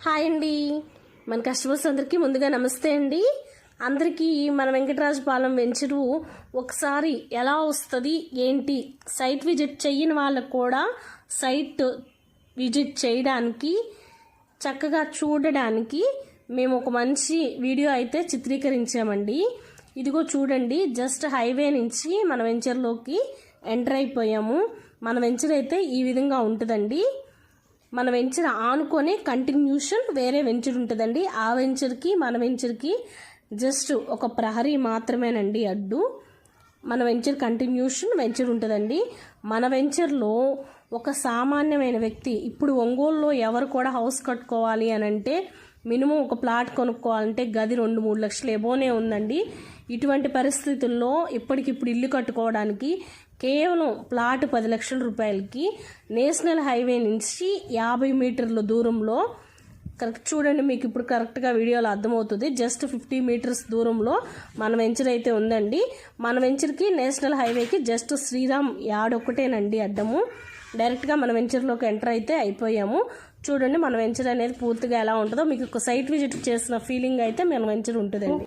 Hi అండి, మన customers అందరికీ ముందుగా నమస్తే అండి. అందరికీ మన వెంకటరాజపాలెం వెంచరు ఒకసారి ఎలా వస్తుంది ఏంటి సైట్ విజిట్ చేయని వాళ్ళకు కూడా సైట్ విజిట్ చేయడానికి చక్కగా చూడడానికి మేము ఒక మంచి వీడియో అయితే చిత్రీకరించామండి. ఇదిగో చూడండి, జస్ట్ హైవే నుంచి మన వెంచర్లోకి ఎంటర్ అయిపోయాము. మన వెంచర్ అయితే ఈ విధంగా ఉంటుందండి. మన వెంచర్ ఆనుకొని కంటిన్యూషన్ వేరే వెంచర్ ఉంటుందండి. ఆ వెంచర్కి మన వెంచర్కి జస్ట్ ఒక ప్రహరీ మాత్రమేనండి అడ్డు. మన వెంచర్ కంటిన్యూషన్ వెంచర్ ఉంటుందండి. మన వెంచర్లో ఒక సామాన్యమైన వ్యక్తి ఇప్పుడు ఒంగోలులో ఎవరు కూడా హౌస్ కట్టుకోవాలి అని అంటే మినిమం ఒక ప్లాట్ కొనుక్కోవాలంటే గది 2-3 లక్షలు ఎబోనే ఉందండి. ఇటువంటి పరిస్థితుల్లో ఇప్పటికిప్పుడు ఇల్లు కట్టుకోవడానికి కేవలం ప్లాట్ 10 లక్షల రూపాయలకి నేషనల్ హైవే నుంచి 50 మీటర్ల దూరంలో, కరెక్ట్ చూడండి, మీకు ఇప్పుడు కరెక్ట్గా వీడియోలో అర్థమవుతుంది, జస్ట్ 50 మీటర్స్ దూరంలో మన వెంచర్ అయితే ఉందండి. మన వెంచర్కి నేషనల్ హైవేకి జస్ట్ శ్రీరామ్ యాడ్ ఒకటేనండి అడ్డము. డైరెక్ట్గా మన వెంచర్లోకి ఎంటర్ అయితే అయిపోయాము. చూడండి మన వెంచర్ అనేది పూర్తిగా ఎలా ఉంటుందో మీకు ఒక సైట్ విజిట్ చేసిన ఫీలింగ్ అయితే మన వెంచర్ ఉంటుందండి.